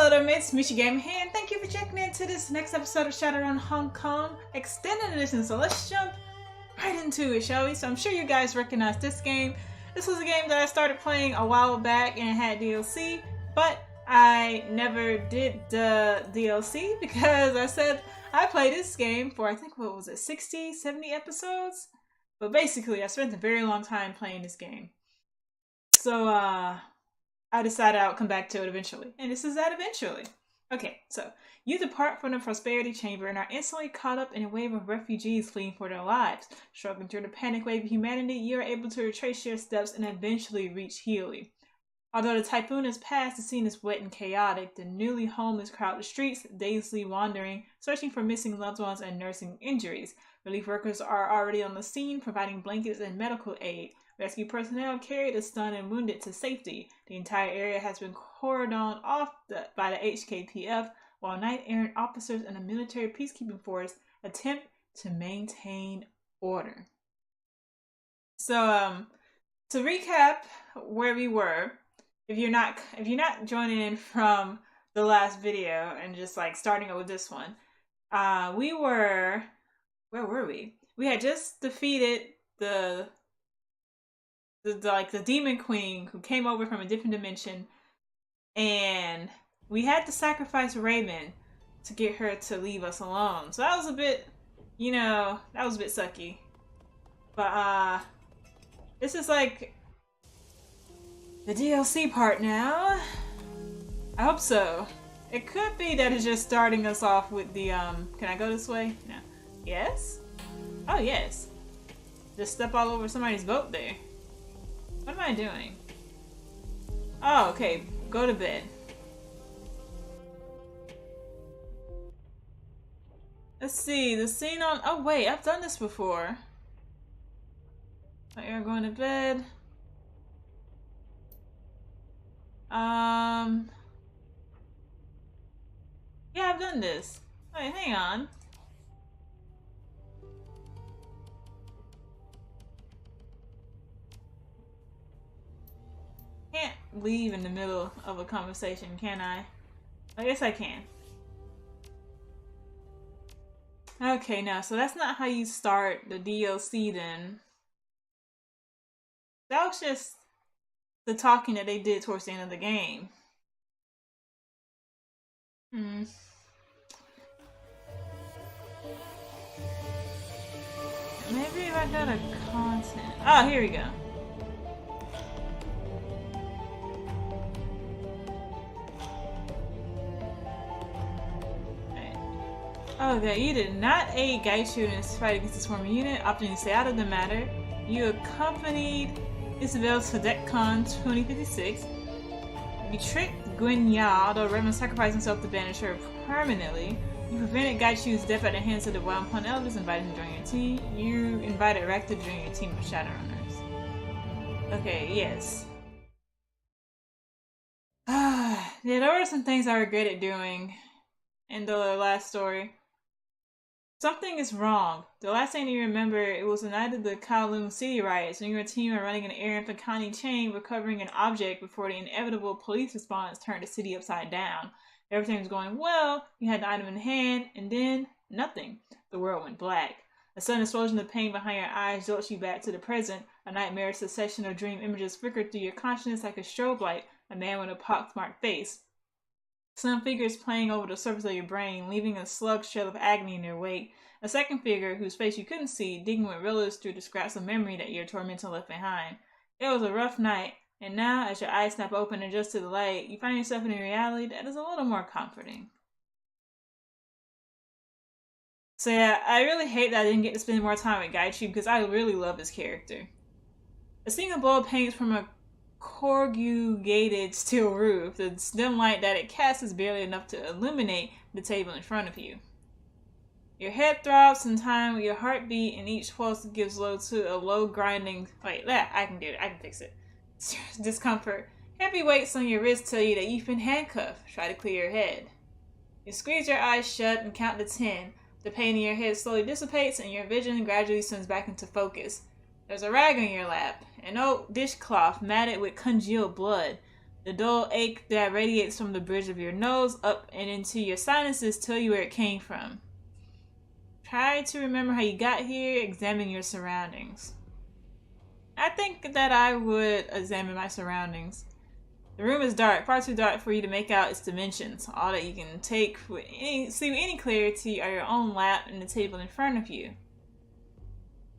Hello there mates, Mooshi here, and thank you for checking into this next episode of Shadowrun Hong Kong Extended Edition. So let's jump right into it, shall we? So I'm sure you guys recognize this game. This was a game that I started playing a while back and had DLC, but I never did the DLC because I said I played this game for, I think, what was it, 60, 70 episodes? But basically, I spent a very long time playing this game. So, I decided I would come back to it eventually. And this is that eventually. Okay, so you depart from the Prosperity Chamber and are instantly caught up in a wave of refugees fleeing for their lives. Struggling through the panic wave of humanity, you are able to retrace your steps and eventually reach Healy. Although the typhoon has passed, the scene is wet and chaotic. The newly homeless crowd the streets, dazedly wandering, searching for missing loved ones and nursing injuries. Relief workers are already on the scene, providing blankets and medical aid. Rescue personnel carry the stunned and wounded to safety. The entire area has been cordoned off by the HKPF, while knight-errant officers and a military peacekeeping force attempt to maintain order. So, to recap where we were, if you're not joining in from the last video and just like starting out with this one, where were we? We had just defeated the demon queen who came over from a different dimension, and we had to sacrifice Raven to get her to leave us alone. So that was a bit, that was a bit sucky. But this is like the DLC part now. I hope so. It could be that it's just starting us off with the can I go this way? No. Yes? Oh yes. Just step all over somebody's boat there. What am I doing? Oh, okay. Go to bed. Let's see. The scene on... Oh, wait. I've done this before. You're going to bed. Yeah, I've done this. Wait, hang on. Can't leave in the middle of a conversation, can I? I guess I can. Okay, now, so that's not how you start the DLC then. That was just the talking that they did towards the end of the game. Maybe if I go to content. Oh, here we go. Okay, you did not aid Gaichu in his fight against this former unit, opting to stay out of the matter. You accompanied Isabel to DECCON 2056. You tricked Gwen Ya, although Raymond sacrificed himself to banish her permanently. You prevented Gaichu's death at the hands of the Wild Pond Elders, invited him to join your team. You invited Rack to join your team of Shadowrunners. Okay, yes. Yeah, there were some things I regretted doing in the last story. Something is wrong. The last thing you remember, it was the night of the Kowloon City riots, when your team are running an errand for Connie Chang, recovering an object before the inevitable police response turned the city upside down. Everything was going well, you had the item in hand, and then nothing. The world went black. A sudden explosion of pain behind your eyes jolts you back to the present. A nightmare succession of dream images flickered through your consciousness like a strobe light, a man with a pockmarked face. Some figures playing over the surface of your brain, leaving a slug trail of agony in their wake. A second figure, whose face you couldn't see, digging with relish through the scraps of memory that your tormentor left behind. It was a rough night, and now, as your eyes snap open and adjust to the light, you find yourself in a reality that is a little more comforting. So yeah, I really hate that I didn't get to spend more time with Gaichu because I really love his character. A single bulb hangs from a corrugated steel roof. The dim light that it casts is barely enough to illuminate the table in front of you. Your head throbs in time with your heartbeat, and each pulse gives low to a low grinding... Wait, I can do it. I can fix it. Discomfort. Heavy weights on your wrist tell you that you've been handcuffed. Try to clear your head. You squeeze your eyes shut and count to 10. The pain in your head slowly dissipates, and your vision gradually swims back into focus. There's a rag on your lap, an old dishcloth matted with congealed blood. The dull ache that radiates from the bridge of your nose up and into your sinuses tell you where it came from. Try to remember how you got here. Examine your surroundings. I think that I would examine my surroundings. The room is dark, far too dark for you to make out its dimensions. All that you can see with any clarity are your own lap and the table in front of you.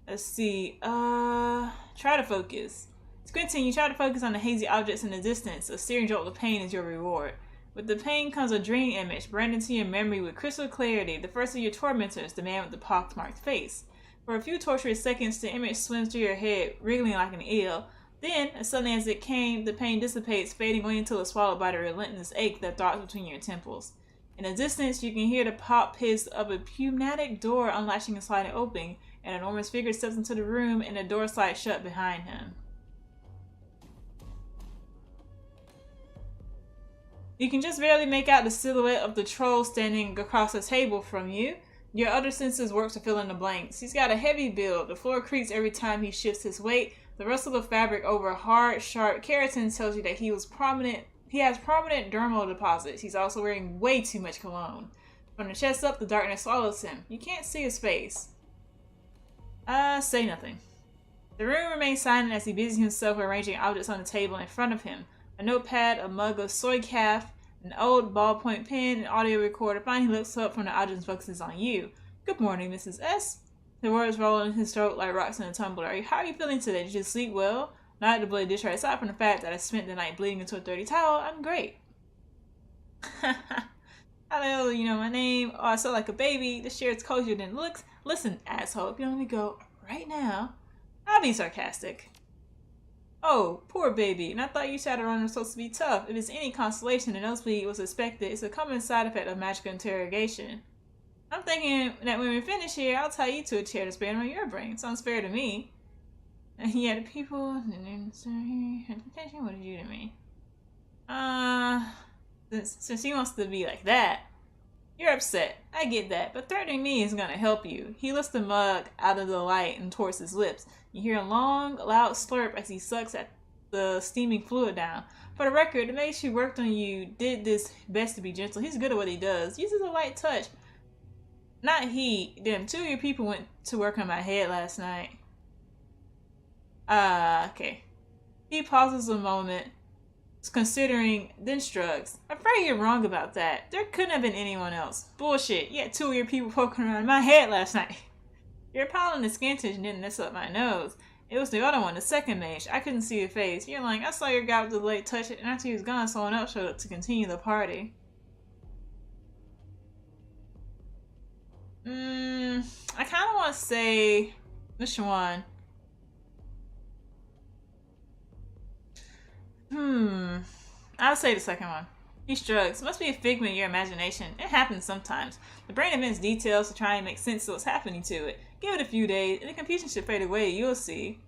Let's see. Try to focus. Squinting, you try to focus on the hazy objects in the distance. A searing jolt of pain is your reward. With the pain comes a dream image, burned into your memory with crystal clarity. The first of your tormentors, the man with the pockmarked face. For a few torturous seconds, the image swims through your head, wriggling like an eel. Then, as suddenly as it came, the pain dissipates, fading away until it's swallowed by the relentless ache that throbs between your temples. In the distance, you can hear the pop hiss of a pneumatic door unlatching and sliding open. An enormous figure steps into the room, and the door slides shut behind him. You can just barely make out the silhouette of the troll standing across the table from you. Your other senses work to fill in the blanks. He's got a heavy build. The floor creaks every time he shifts his weight. The rustle of fabric over hard, sharp keratin tells you that he has prominent dermal deposits. He's also wearing way too much cologne. From the chest up, the darkness swallows him. You can't see his face. Say nothing. The room remains silent as he busies himself arranging objects on the table in front of him. A notepad, a mug of soy calf, an old ballpoint pen, an audio recorder. Finally, he looks up from the objects and focuses on you. Good morning, Mrs. S. The words roll in his throat like rocks in a tumbler. How are you feeling today? Did you sleep well? Not the bloody dish right aside from the fact that I spent the night bleeding into a dirty towel. I'm great. Hello, you know my name. Oh, I sound like a baby. This chair is cozier than it looks. Listen, asshole, if you don't let me go right now, I'll be sarcastic. Oh, poor baby. And I thought you Shadowrun was supposed to be tough. If it's any consolation, the nosebleed was expected. It's a common side effect of magical interrogation. I'm thinking that when we finish here, I'll tie you to a chair to span on your brain. Sounds fair to me. And yeah, the people... What did you do to me? Since he wants to be like that, you're upset. I get that, but threatening me isn't gonna help you. He lifts the mug out of the light and towards his lips. You hear a long, loud slurp as he sucks at the steaming fluid down. For the record, the maid who worked on you did this best to be gentle. He's good at what he does. Uses a light touch. Not he. Them. Two of your people went to work on my head last night. Okay. He pauses a moment, considering, then shrugs. I'm afraid you're wrong about that. There couldn't have been anyone else. Bullshit. You had two of your people poking around my head last night. Your pile in the scantage didn't mess up my nose. It was the other one, the second mage. I couldn't see your face. You're like, I saw your guy with the late touch it, and after he was gone, someone else showed up to continue the party. I kind of want to say, which one? I'll say the second one. He shrugs. It must be a figment of your imagination. It happens sometimes. The brain invents details to try and make sense of what's happening to it. Give it a few days, and the confusion should fade away. You'll see.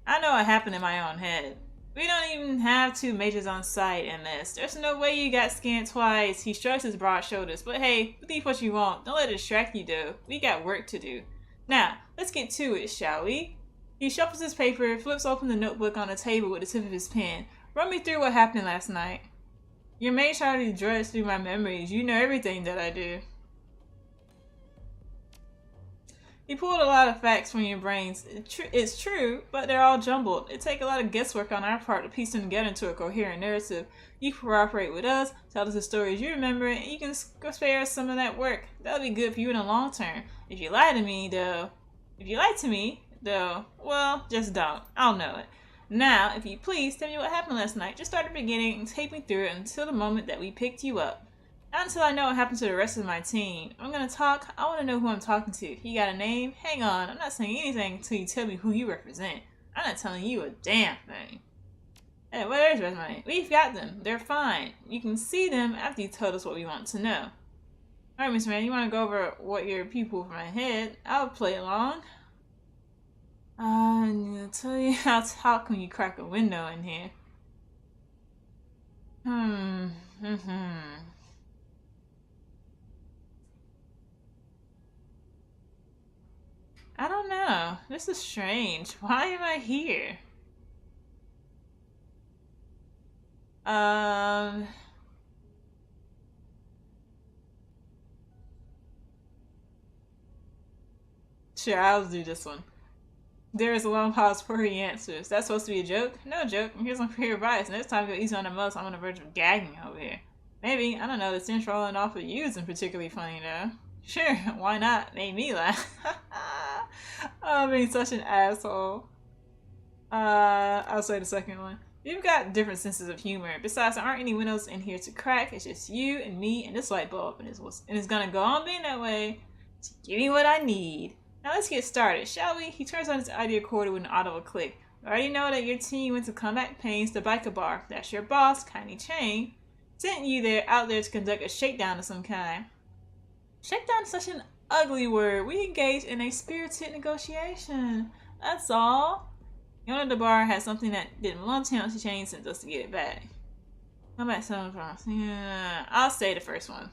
I know what happened in my own head. We don't even have two mages on site in this. There's no way you got scanned twice. He shrugs his broad shoulders. But hey, believe what you want. Don't let it distract you, though. We got work to do. Now, let's get to it, shall we? He shuffles his paper, flips open the notebook on the table with the tip of his pen. Run me through what happened last night. Your mage already dredged through my memories. You know everything that I do. He pulled a lot of facts from your brains. It's true, but they're all jumbled. It takes a lot of guesswork on our part to piece them together into a coherent narrative. You cooperate with us, tell us the stories you remember, and you can spare us some of that work. That'll be good for you in the long term. If you lie to me, though, well, just don't. I'll know it. Now, if you please, tell me what happened last night. Just start at the beginning and take me through it until the moment that we picked you up. Not until I know what happened to the rest of my team. I'm gonna talk. I want to know who I'm talking to. You got a name? Hang on. I'm not saying anything until you tell me who you represent. I'm not telling you a damn thing. Hey, where's the rest of my name? We've got them. They're fine. You can see them after you told us what we want to know. Alright, Mr. Man, you want to go over what your people from my head? I'll play along. I'm gonna tell you how to talk when you crack a window in here. I don't know. This is strange. Why am I here? Sure, I'll do this one. There is a long pause before he answers. That's supposed to be a joke? No joke. Here's some free advice. Next time go easy on the most. I'm on the verge of gagging over here. Maybe. I don't know. The cinch rolling off of you isn't particularly funny though. Sure, why not? Made me laugh. Oh, I'm being such an asshole. I'll say the second one. You've got different senses of humor. Besides, there aren't any windows in here to crack. It's just you and me and this light bulb. And it's gonna go on being that way to give me what I need. Now let's get started, shall we? He turns on his audio recorder with an audible click. I already know that your team went to Combat Pains to Biker Bar. That's your boss, Tiny Chain. Sent you out there to conduct a shakedown of some kind. Shakedown is such an ugly word. We engaged in a spirited negotiation. That's all. The owner of the bar had something that didn't belong to him. She changed sent us to get it back. Come back some promise. Yeah, I'll say the first one.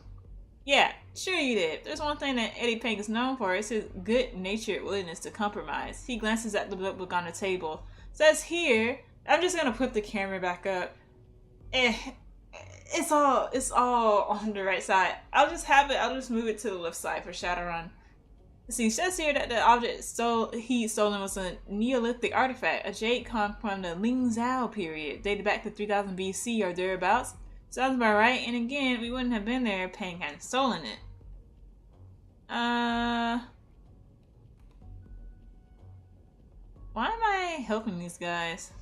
Yeah, sure you did. There's one thing that Eddie Pink is known for. It's his good-natured willingness to compromise. He glances at the notebook on the table. Says here, I'm just gonna put the camera back up. It's all on the right side. I'll just move it to the left side for Shadowrun. See, it says here that the object he stolen was a Neolithic artifact, a jade conch from the Ling Zhao period, dated back to 3000 BC or thereabouts. Sounds about right, and again, we wouldn't have been there if Pang hadn't stolen it. Why am I helping these guys?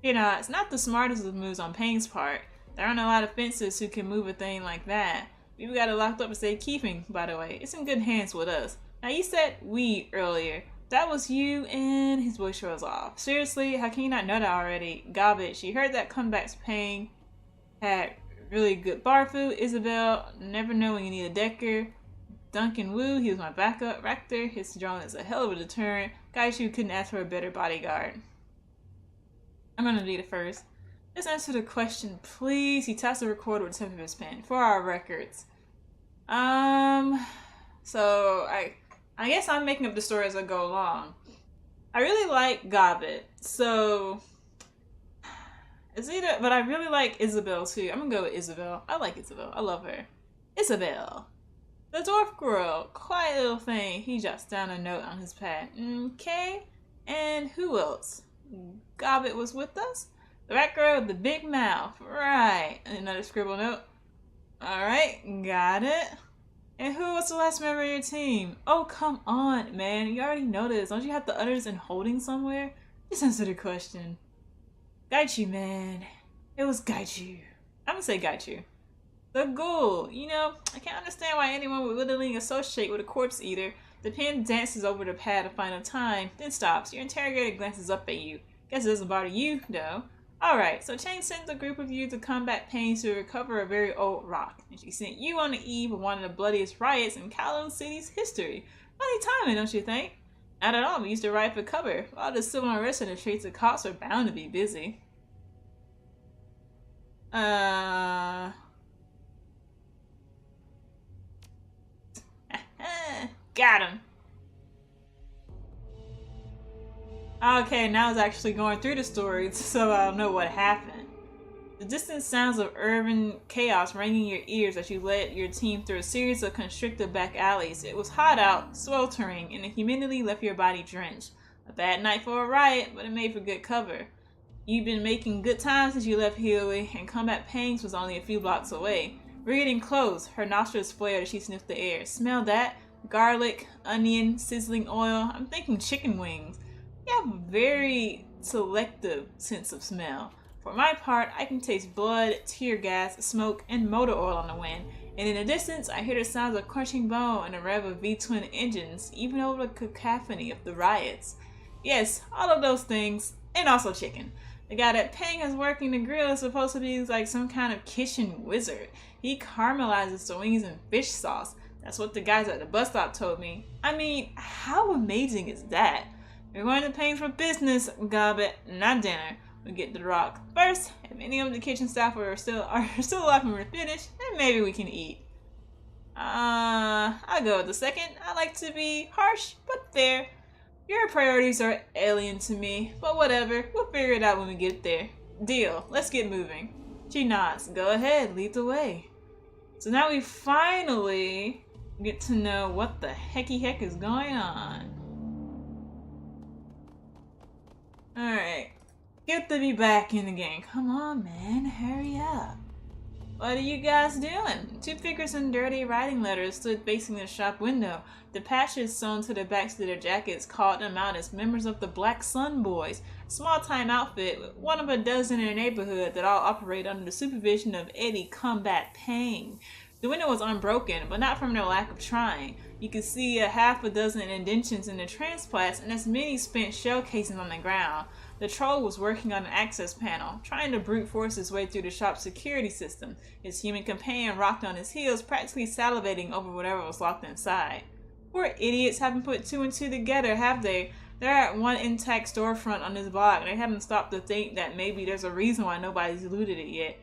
You know, it's not the smartest of moves on Pang's part. There aren't a lot of fences who can move a thing like that. We've got it locked up and safekeeping, by the way. It's in good hands with us. Now, you said we earlier. That was you, and his voice rolls off. Seriously, how can you not know that already? Garbage. You heard that comebacks Pang had really good bar food. Isabel, never know when you need a decker. Duncan Wu, he was my backup. Rector, his drone is a hell of a deterrent. Guys, you couldn't ask for a better bodyguard. I'm gonna read it first. Just answer the question, please. He taps the recorder with the tip of his pen for our records. So I guess I'm making up the story as I go along. I really like Gobbet, so but I really like Isabel too. I'm gonna go with Isabel. I like Isabel. I love her. Isabel. The dwarf girl. Quiet little thing. He jots down a note on his pad. Okay. And who else? Gobbet was with us? The rat girl with the big mouth. Right. And another scribble note. Alright, got it. And who was the last member of your team? Oh, come on, man. You already know this. Don't you have the others in holding somewhere? Just answer the question. Gaichu, man. It was Gaichu. I'm gonna say Gaichu. The ghoul. You know, I can't understand why anyone would willingly associate with a corpse eater. The pen dances over the pad to find a time, then stops. Your interrogator glances up at you. Guess it doesn't bother you, though. Alright, so Chain sent a group of you to combat Pains to recover a very old rock. And she sent you on the eve of one of the bloodiest riots in Kowloon City's history. Funny timing, don't you think? Not at all, we used to riot for cover. All the civil unrest and the streets of cops are bound to be busy. Got him. Okay, now it's actually going through the story, so I'll know what happened. The distant sounds of urban chaos rang in your ears as you led your team through a series of constricted back alleys. It was hot out, sweltering, and the humidity left your body drenched. A bad night for a riot, but it made for good cover. You've been making good time since you left Healy, and Combat Pains was only a few blocks away. We're getting close. Her nostrils flared as she sniffed the air. Smell that? Garlic, onion, sizzling oil. I'm thinking chicken wings. You have a very selective sense of smell. For my part, I can taste blood, tear gas, smoke, and motor oil on the wind. And in the distance, I hear the sounds of crunching bone and the rev of V-twin engines, even over the cacophony of the riots. Yes, all of those things, and also chicken. The guy that Pang is working the grill is supposed to be like some kind of kitchen wizard. He caramelizes the wings in fish sauce. That's what the guys at the bus stop told me. I mean, how amazing is that? We're going to Pang for business, Gobbet, not dinner. We get the rock first. If any of the kitchen staff are still alive when we're finished, then maybe we can eat. I'll go with the second. I like to be harsh but fair. Your priorities are alien to me, but whatever. We'll figure it out when we get there. Deal. Let's get moving. She nods. Go ahead, lead the way. So now we finally get to know what the heck is going on. Alright. Good to be back in the game. Come on, man. Hurry up. What are you guys doing? Two figures in dirty writing letters stood facing the shop window. The patches sewn to the backs of their jackets called them out as members of the Black Sun Boys, a small-time outfit, one of a dozen in a neighborhood that all operate under the supervision of Eddie Combat Payne. The window was unbroken, but not from their lack of trying. You could see a half a dozen indentions in the transplats and as many spent shell casings on the ground. The troll was working on an access panel, trying to brute force his way through the shop's security system. His human companion rocked on his heels, practically salivating over whatever was locked inside. Poor idiots haven't put two and two together, have they? They're at one intact storefront on this block, and they haven't stopped to think that maybe there's a reason why nobody's looted it yet.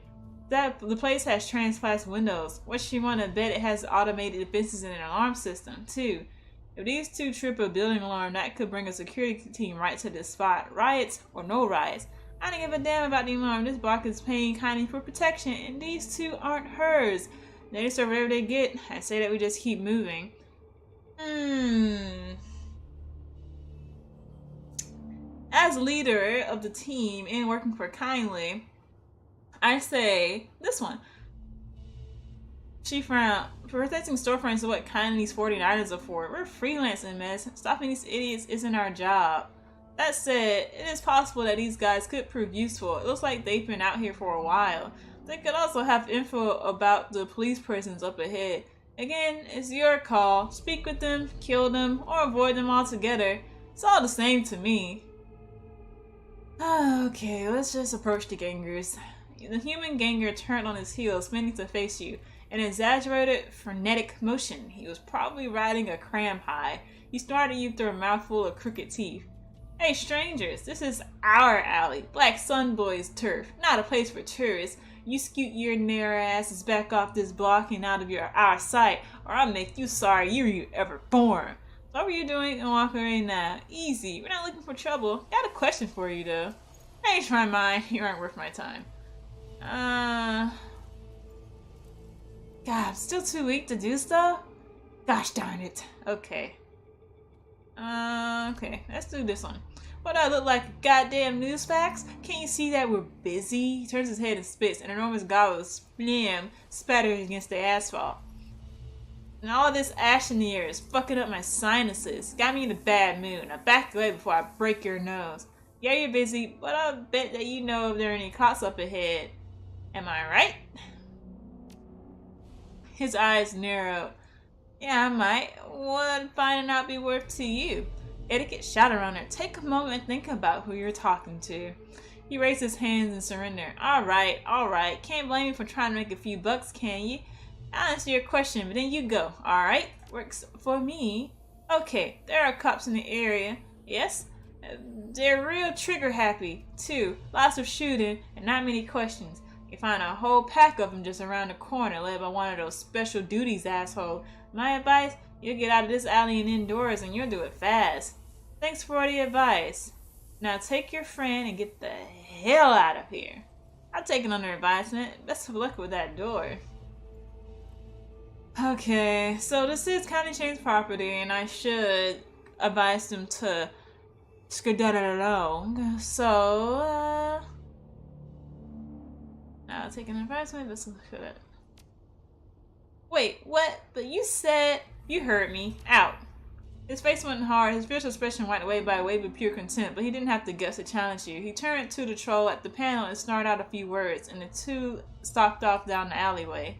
The place has transplast windows. What you want to bet it has automated defenses and an alarm system, too. If these two trip a building alarm, that could bring a security team right to this spot. Riots or no riots. I don't give a damn about the alarm. This block is paying kindly for protection, and these two aren't hers. They deserve whatever they get. I say that we just keep moving. As leader of the team and working for Kindly, I say this one. She frowned. Protecting storefronts is what Kindly's 49ers are for. We're freelancing, mess. Stopping these idiots isn't our job. That said, it is possible that these guys could prove useful. It looks like they've been out here for a while. They could also have info about the police presence up ahead. Again, it's your call. Speak with them, kill them, or avoid them altogether. It's all the same to me. Okay, let's just approach the gangers. The human ganger turned on his heel, spinning to face you. An exaggerated, frenetic motion. He was probably riding a cram high. He started you through a mouthful of crooked teeth. Hey strangers, this is our alley, Black Sun Boys turf, not a place for tourists. You scoot your narrow asses back off this block and out of our sight, or I'll make you sorry you were ever born. What were you doing and walking away now? Easy, we're not looking for trouble. Got a question for you though. I ain't trying mine, you aren't worth my time. God, I'm still too weak to do stuff? Gosh darn it. Okay. Okay, let's do this one. What do I look like, goddamn Newsfax? Can't you see that we're busy? He turns his head and spits, and an enormous goblet of splam spatters against the asphalt. And all this ash in the air is fucking up my sinuses. Got me in a bad mood. Now back away before I break your nose. Yeah, you're busy, but I'll bet that you know if there are any cops up ahead. Am I right? His eyes narrowed. Yeah, I might. What would finding out be worth to you? Etiquette shouted around her. Take a moment and think about who you're talking to. He raised his hands in surrender. Alright, alright. Can't blame you for trying to make a few bucks, can you? I'll answer your question, but then you go. Alright? Works for me. Okay, there are cops in the area. Yes? They're real trigger happy, too. Lots of shooting and not many questions. You find a whole pack of them just around the corner, led by one of those special duties assholes. My advice? You'll get out of this alley and indoors, and you'll do it fast. Thanks for the advice. Now take your friend and get the hell out of here. I'll take it under advisement. Best of luck with that door. Okay, so this is County Chain's property, and I should advise them to skedaddle along. So, now taking advisement, let's look at it. Wait, what? But you said... You heard me. Out. His face went hard, his facial expression wiped away by a wave of pure contempt, but he didn't have the guts to challenge you. He turned to the troll at the panel and snarled out a few words, and the two stalked off down the alleyway.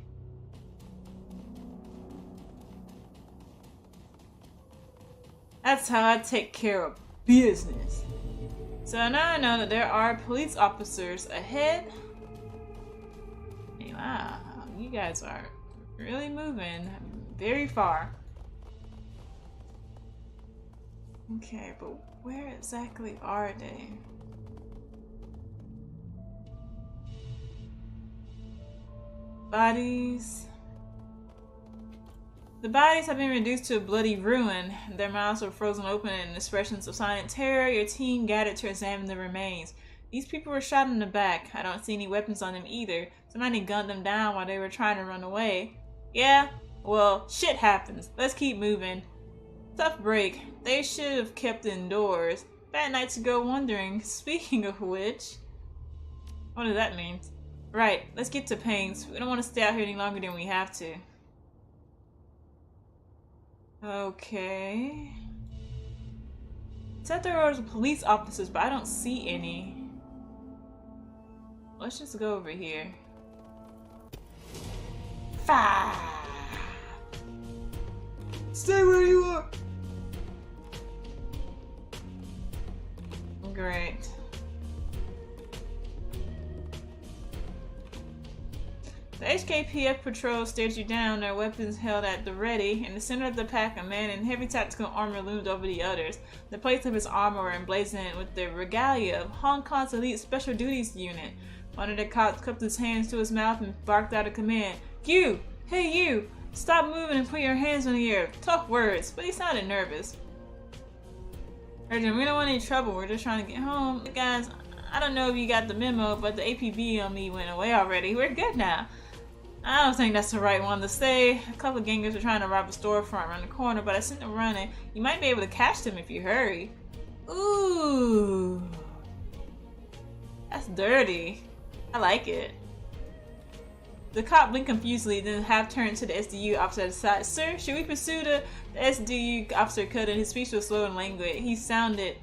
That's how I take care of business. So now I know that there are police officers ahead. Hey, wow, you guys are really moving very far. Okay, but where exactly are they? Bodies. The bodies have been reduced to a bloody ruin. Their mouths are frozen open in expressions of silent terror. Your team gathered to examine the remains. These people were shot in the back. I don't see any weapons on them either. Somebody gunned them down while they were trying to run away. Yeah? Well, shit happens. Let's keep moving. Tough break. They should have kept indoors. Bad night to go wandering. Speaking of which... What does that mean? Right, let's get to Payne's. We don't want to stay out here any longer than we have to. Okay. It said there were police officers, but I don't see any. Let's just go over here. 5. Stay where you are. Great. The HKPF patrol stares you down, their weapons held at the ready. In the center of the pack, a man in heavy tactical armor loomed over the others. The plates of his armor were emblazoned with the regalia of Hong Kong's elite special duties unit. One of the cops cupped his hands to his mouth and barked out a command. You! Hey you! Stop moving and put your hands in the air. Tough words, but he sounded nervous. Urgent, we don't want any trouble, we're just trying to get home. Guys, I don't know if you got the memo, but the APB on me went away already. We're good now. I don't think that's the right one to say. A couple of gangers are trying to rob a storefront around the corner, but I sent them running. You might be able to catch them if you hurry. Ooh. That's dirty. I like it. The cop blinked confusedly, then half turned to the SDU officer at the side. Sir, should we pursue the SDU officer cut in? His speech was slow and languid. He sounded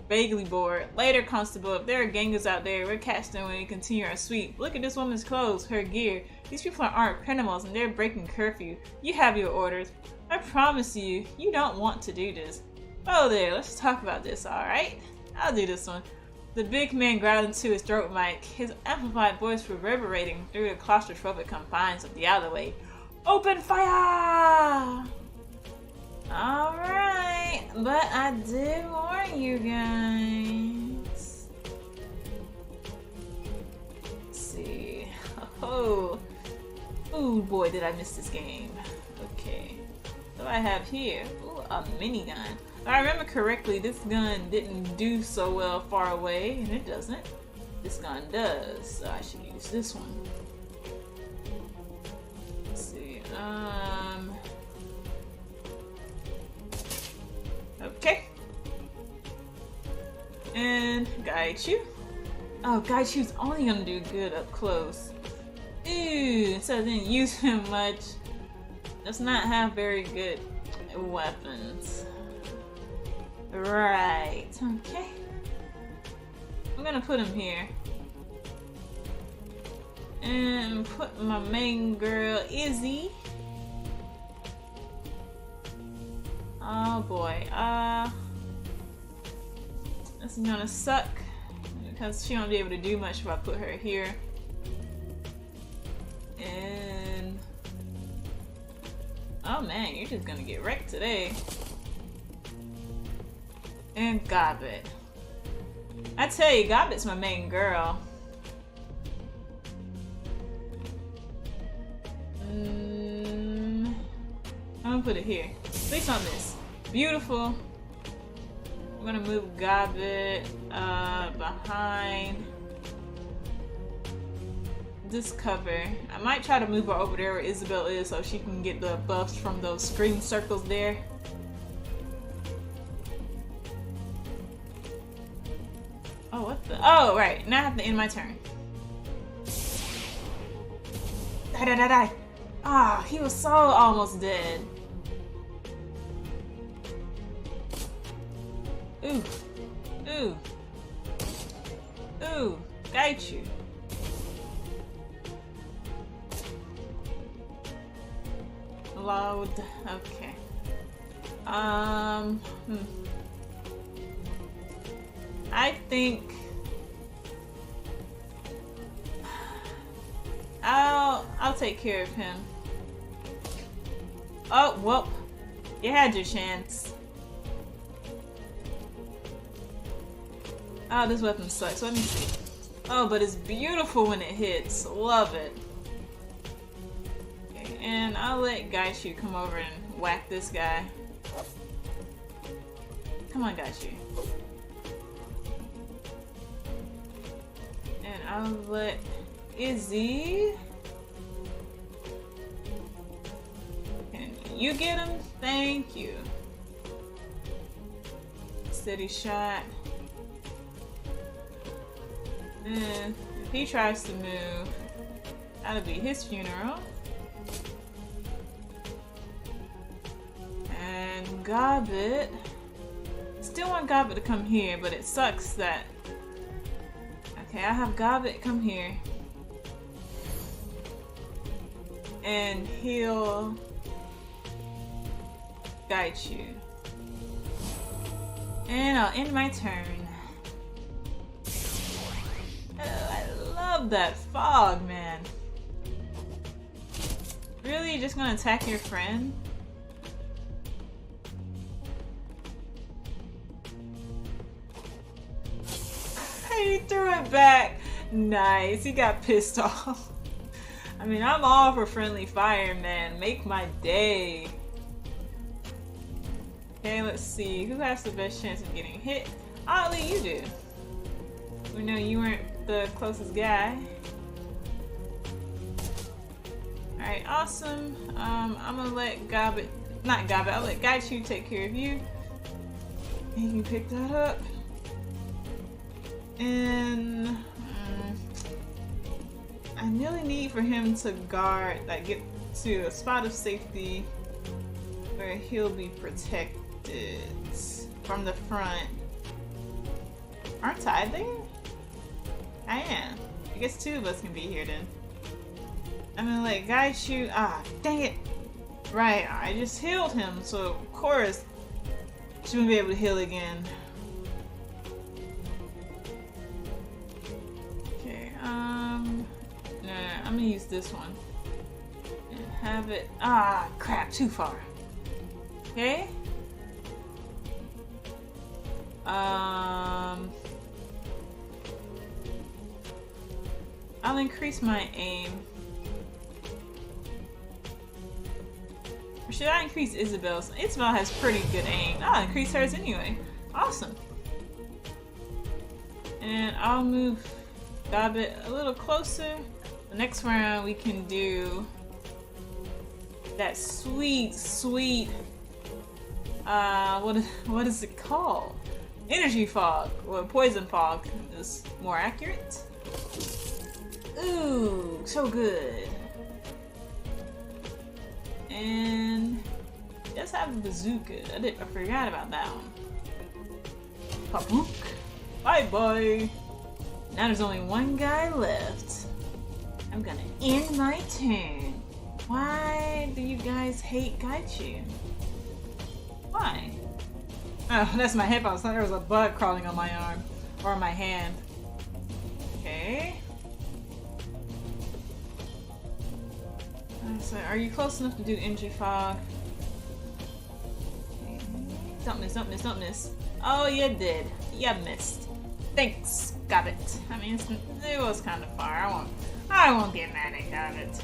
vaguely bored. Later, Constable, if there are gangers out there, we'll catch them when we continue our sweep. Look at this woman's clothes, her gear. These people aren't criminals and they're breaking curfew. You have your orders. I promise you, you don't want to do this. Oh there, let's talk about this, alright? I'll do this one. The big man growled into his throat mic, his amplified voice reverberating through the claustrophobic confines of the alleyway. Open fire! Alright, but I did warn you guys. Let's see. Oh boy, did I miss this game. Okay. What do I have here? Ooh, a minigun. If I remember correctly, this gun didn't do so well far away, and it doesn't. This gun does, so I should use this one. Let's see. Okay. And Gaichu. Oh, Gaichu's only gonna do good up close. Ooh, so I didn't use him much. Does not have very good weapons. Right. Okay. I'm gonna put him here. And put my main girl, Izzy. Oh boy. This is gonna suck. Because she won't be able to do much if I put her here. And... oh man, you're just gonna get wrecked today. And Gobbet. I tell you, Gobbet's my main girl. I'm gonna put it here. At least on this. Beautiful. I'm gonna move Gobbet behind this cover. I might try to move her over there where Isabel is so she can get the buffs from those screen circles there. Oh, what the? Oh, right. Now I have to end my turn. Die, die, die, die. Ah, he was so almost dead. Ooh. Ooh. Ooh. Got you. Load. Okay. I think I'll take care of him. Oh, well, you had your chance. Oh, this weapon sucks. Let me see. Oh, but it's beautiful when it hits. Love it. Okay, and I'll let Gaishu come over and whack this guy. Come on, got you. And I'll let Izzy. Can you get him? Thank you. Steady shot. And if he tries to move, that'll be his funeral. And Gobbet. Still want Gobbet to come here, but it sucks that. Okay, I have Gobbet come here. And he'll guide you. And I'll end my turn. Oh, I love that fog, man. Really? You're just gonna attack your friend? He threw it back. Nice. He got pissed off. I mean, I'm all for friendly fire, man. Make my day. Okay, let's see. Who has the best chance of getting hit? Oddly, you do. We know you weren't the closest guy. Alright, awesome. I'm gonna let Gobbet, not Gobbet, I'll let Gaichu take care of you. And you can pick that up. And I really need for him to guard, like get to a spot of safety where he'll be protected from the front. Aren't I there? I am. I guess two of us can be here then. I'm gonna let Guy shoot. Ah, dang it. Right, I just healed him, so of course she won't be able to heal again. Okay, no, I'm gonna use this one. And have it, ah, crap, too far. Okay. I'll increase my aim. Or should I increase Isabel's? Isabel has pretty good aim. I'll increase hers anyway. Awesome. And I'll move Gobbet a little closer. The next round we can do that sweet, what is it called? Energy fog, or poison fog is more accurate. Ooh, so good. And let's have a bazooka. I forgot about that one. Papook. Bye bye. Now there's only one guy left. I'm gonna end my turn. Why do you guys hate Gaichu? Why? Oh, that's my hip. I thought there was a bug crawling on my arm. Or on my hand. Okay. So, are you close enough to do energy fog? Okay. Don't miss, don't miss, don't miss. Oh, you did. You missed. Thanks, Gobbet. I mean, it was kind of far. I won't get mad at Gobbet.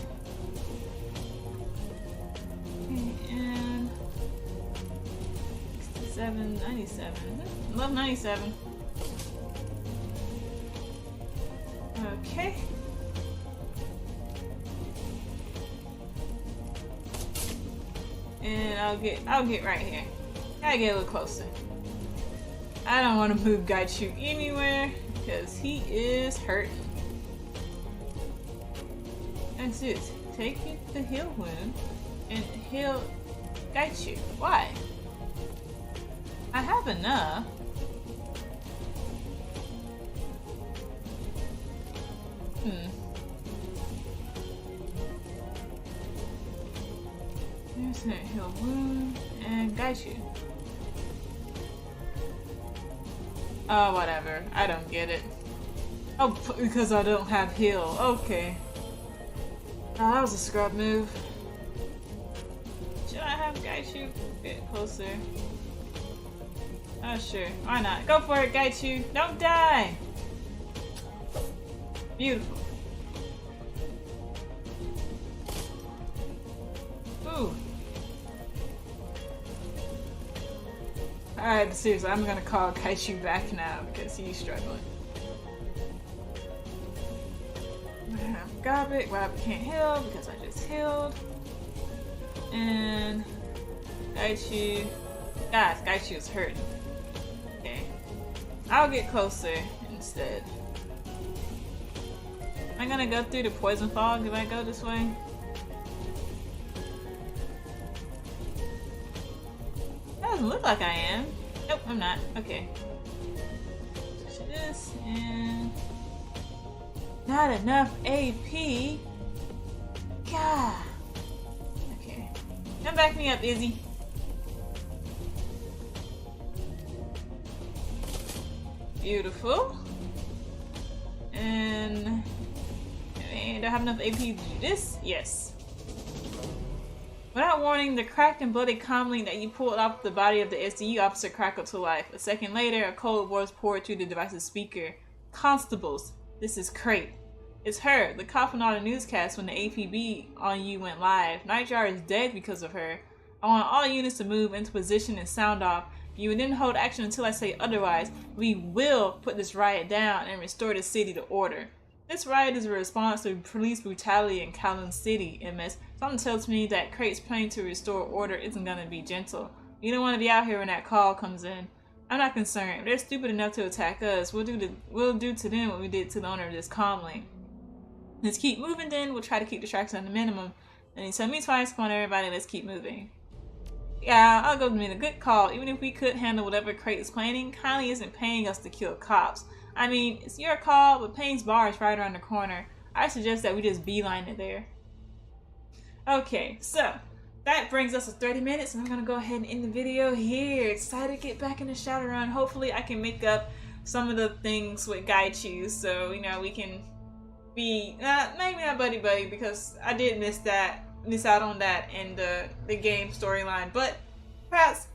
Okay, and 67, 97. Love 97. Okay. And I'll get right here. Gotta get a little closer. I don't want to move Gaichu anywhere because he is hurting. That's it. Take the heal wound and heal Gaichu. Why? I have enough. There's that heal wound and Gaichu. Oh, whatever. I don't get it. Oh, because I don't have heal. Okay. Oh, that was a scrub move. Should I have Gaichu get closer? Oh, sure. Why not? Go for it, Gaichu. Don't die! Beautiful. Ooh. Alright, seriously, I'm gonna call Kaishu back now because he's struggling. Garbage, Rob can't heal because I just healed. And Kaishu. Guys, Kaishu is hurting. Okay. I'll get closer instead. Am I gonna go through the poison fog if I go this way? That doesn't look like I am. Nope, I'm not. Okay. Switch this and not enough AP. God. Okay. Come back me up, Izzy. Beautiful. And do I have enough AP to do this? Yes. Without warning, the cracked and bloody comlink that you pulled off the body of the SDU officer crackled to life. A second later, a cold voice poured through the device's speaker. Constables, this is Crate. It's her, the cop on all the newscasts when the APB on you went live. Nightjar is dead because of her. I want all units to move into position and sound off. You will then hold action until I say otherwise. We will put this riot down and restore the city to order. This riot is a response to police brutality in Kowloon City, MS. Something tells me that Crate's plan to restore order isn't gonna be gentle. You don't want to be out here when that call comes in. I'm not concerned. If they're stupid enough to attack us, we'll do to them what we did to the owner of this comlink. Let's keep moving then. We'll try to keep distractions at the minimum. And he told me twice, come on everybody, let's keep moving. Yeah, I'll go make a good call. Even if we could handle whatever Crate is planning, Kylie isn't paying us to kill cops. I mean, it's your call, but Payne's bar is right around the corner. I suggest that we just beeline it there. Okay, so that brings us to 30 minutes, and I'm gonna go ahead and end the video here. Excited to get back in the Shadowrun. Hopefully I can make up some of the things with Gaichu, so you know we can be maybe not buddy because I did miss out on that in the game storyline, but perhaps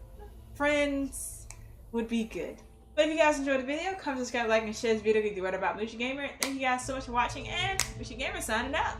friends would be good. But if you guys enjoyed the video, comment, subscribe, like, and share this video if you read about Mooshi Gamer. Thank you guys so much for watching, and Mooshi Gamer signing out.